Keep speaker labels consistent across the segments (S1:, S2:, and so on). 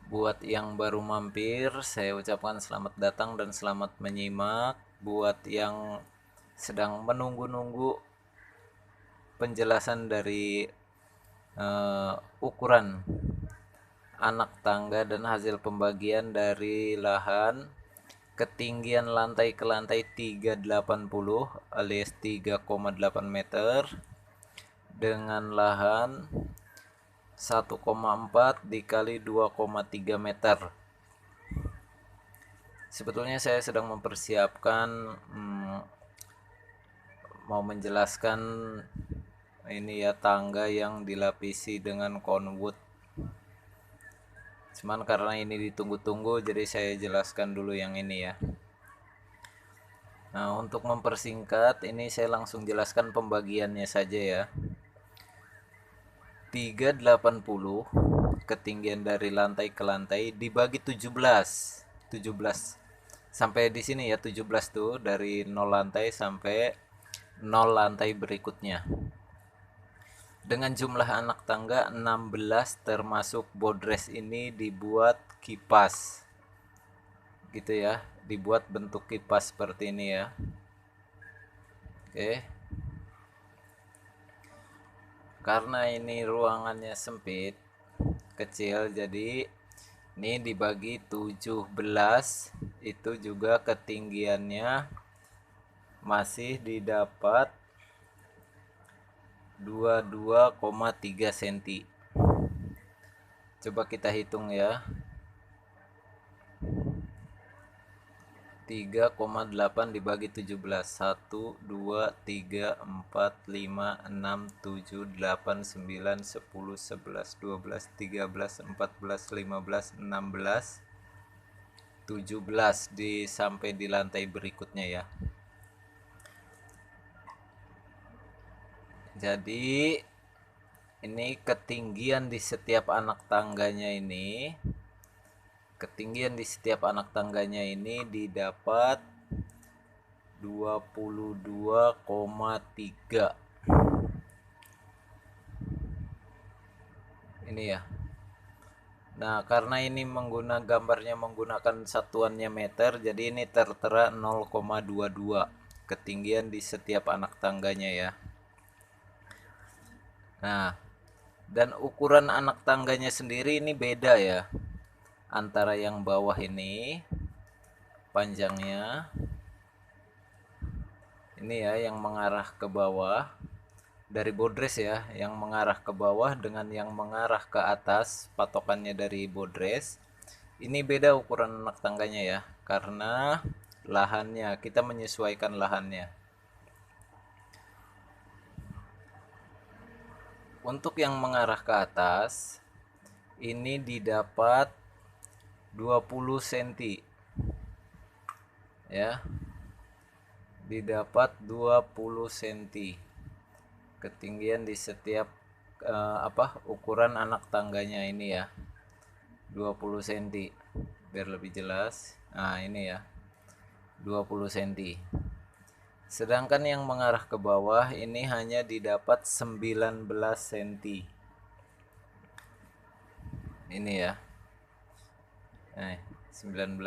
S1: Buat yang baru mampir, saya ucapkan selamat datang dan selamat menyimak. Buat yang sedang menunggu-nunggu penjelasan dari ukuran anak tangga dan hasil pembagian dari lahan ketinggian lantai ke lantai 380 alias 3,8 meter dengan lahan 1,4 dikali 2,3 meter. Sebetulnya saya sedang mempersiapkan mau menjelaskan ini ya, tangga yang dilapisi dengan conwood. Cuman karena ini ditunggu-tunggu, jadi saya jelaskan dulu yang ini ya. Nah, untuk mempersingkat, ini saya langsung jelaskan pembagiannya saja ya. 380 ketinggian dari lantai ke lantai dibagi 17. 17 sampai di sini ya, 17 tuh dari 0 lantai sampai 0 lantai berikutnya. Dengan jumlah anak tangga 16 termasuk bodres ini dibuat kipas. Gitu ya, dibuat bentuk kipas seperti ini ya. Oke. Karena ini ruangannya sempit, kecil, jadi ini dibagi 17, itu juga ketinggiannya masih didapat 22,3 cm. Coba kita hitung ya. 3,8 dibagi 17. 1, 2, 3, 4, 5, 6, 7, 8, 9, 10, 11, 12, 13, 14, 15, 16, 17 sampai di lantai berikutnya ya. Jadi ini ketinggian di setiap anak tangganya ini, didapat 22,3. Ini ya. Nah, karena ini gambarnya menggunakan satuannya meter, jadi ini tertera 0,22 ketinggian di setiap anak tangganya ya. Nah, dan ukuran anak tangganya sendiri ini beda ya. Antara yang bawah ini panjangnya, ini ya yang mengarah ke bawah dari bodres ya, yang mengarah ke bawah dengan yang mengarah ke atas patokannya dari bodres. Ini beda ukuran anak tangganya ya, karena lahannya, kita menyesuaikan lahannya. Untuk yang mengarah ke atas, ini didapat 20 cm. Ya, didapat 20 cm. Ketinggian di setiap ukuran anak tangganya ini ya. 20 cm. Biar lebih jelas. Nah, ini ya. 20 cm. Sedangkan yang mengarah ke bawah ini hanya didapat 19 cm. Ini ya. Nah, 19.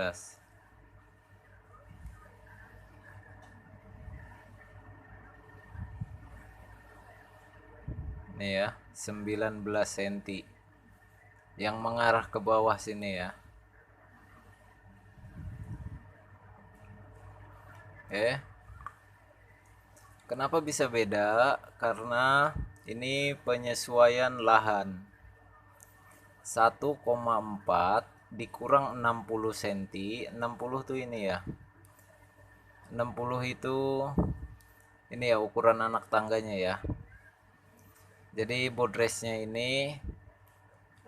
S1: Ini ya, 19 cm. Yang mengarah ke bawah sini ya. Kenapa bisa beda? Karena ini penyesuaian lahan. 1,4 dikurang 60 cm. 60 tuh ini ya. 60 itu ini ya ukuran anak tangganya ya. Jadi bodresnya ini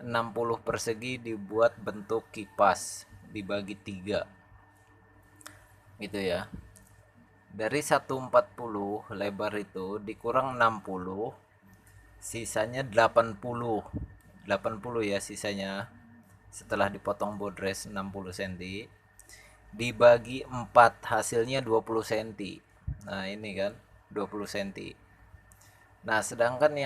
S1: 60 persegi dibuat bentuk kipas dibagi 3. Gitu ya. Dari 140 lebar itu dikurang 60, sisanya 80. 80 ya sisanya. Setelah dipotong bodres 60 cm dibagi 4 hasilnya 20 cm. Nah, ini kan 20 cm. Nah, sedangkan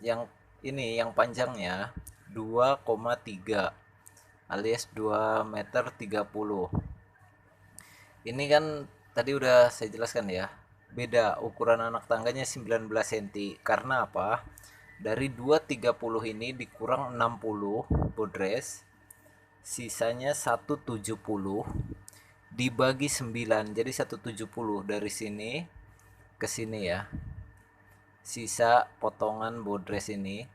S1: yang ini yang panjangnya 2,3 alias 2,30 meter. Ini kan tadi udah saya jelaskan ya. Beda ukuran anak tangganya 19 cm. Karena apa? Dari 230 ini dikurang 60 bodres, sisanya 170 dibagi 9 jadi 170 dari sini ke sini ya. Sisa potongan bodres ini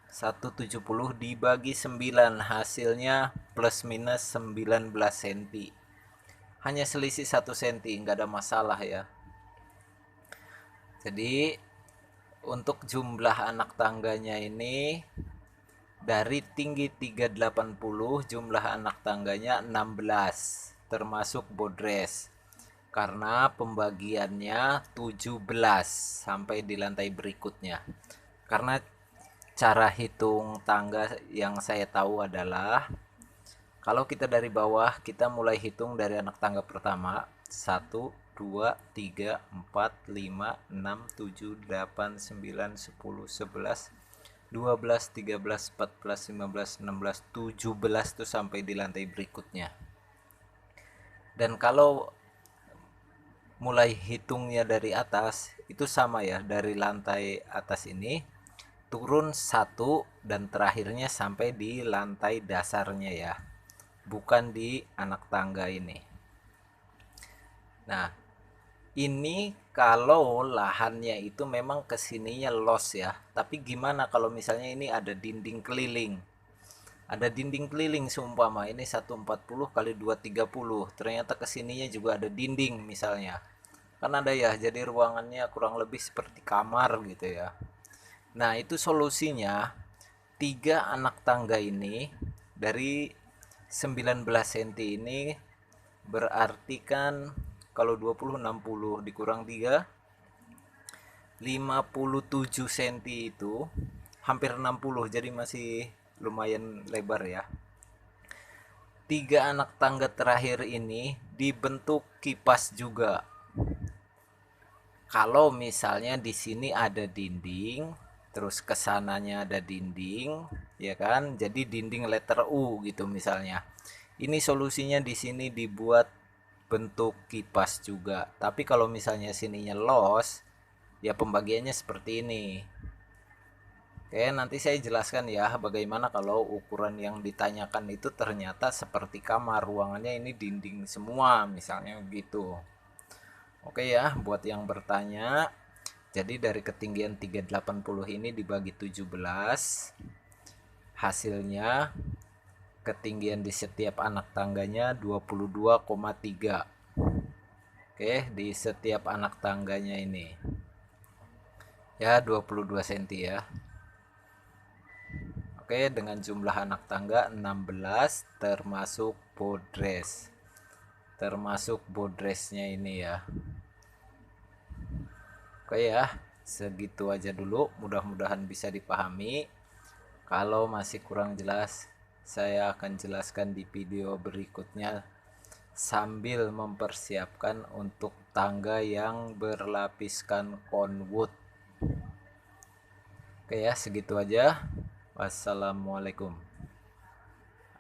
S1: 170 dibagi 9 hasilnya plus minus 19 cm. Hanya selisih 1 cm, nggak ada masalah ya. Jadi untuk jumlah anak tangganya ini dari tinggi 380 jumlah anak tangganya 16 termasuk bodres. Karena pembagiannya 17 sampai di lantai berikutnya. Karena cara hitung tangga yang saya tahu adalah kalau kita dari bawah, kita mulai hitung dari anak tangga pertama. 1, 2, 3, 4, 5, 6, 7, 8, 9, 10, 11, 12, 13, 14, 15, 16, 17 tuh sampai di lantai berikutnya. Dan kalau mulai hitungnya dari atas, itu sama ya, dari lantai atas ini turun 1 dan terakhirnya sampai di lantai dasarnya ya. Bukan di anak tangga ini. Nah, ini kalau lahannya itu memang kesininya los ya. Tapi gimana kalau misalnya ini ada dinding keliling? Ada dinding keliling seumpama ini 140 kali 230. Ternyata kesininya juga ada dinding misalnya. Kan ada ya, jadi ruangannya kurang lebih seperti kamar gitu ya. Nah, itu solusinya 3 anak tangga ini dari 19 cm ini berarti kan kalau 20 60 dikurang 3 57 cm itu hampir 60 jadi masih lumayan lebar ya. 3 anak tangga terakhir ini dibentuk kipas juga. Kalau misalnya di sini ada dinding, terus kesananya ada dinding, ya kan? Jadi dinding letter U gitu misalnya. Ini solusinya di sini dibuat bentuk kipas juga. Tapi kalau misalnya sininya los, ya pembagiannya seperti ini. Oke, nanti saya jelaskan ya bagaimana kalau ukuran yang ditanyakan itu ternyata seperti kamar, ruangannya ini dinding semua, misalnya gitu. Oke ya, buat yang bertanya, jadi dari ketinggian 380 ini dibagi 17, hasilnya ketinggian di setiap anak tangganya 22,3. Oke, di setiap anak tangganya ini. Ya, 22 cm ya. Oke, dengan jumlah anak tangga 16 termasuk bodres. Termasuk bodresnya ini ya. Oke ya, segitu aja dulu. Mudah-mudahan bisa dipahami. Kalau masih kurang jelas, saya akan jelaskan di video berikutnya sambil mempersiapkan untuk tangga yang berlapiskan conwood. Oke ya, segitu aja. Wassalamualaikum.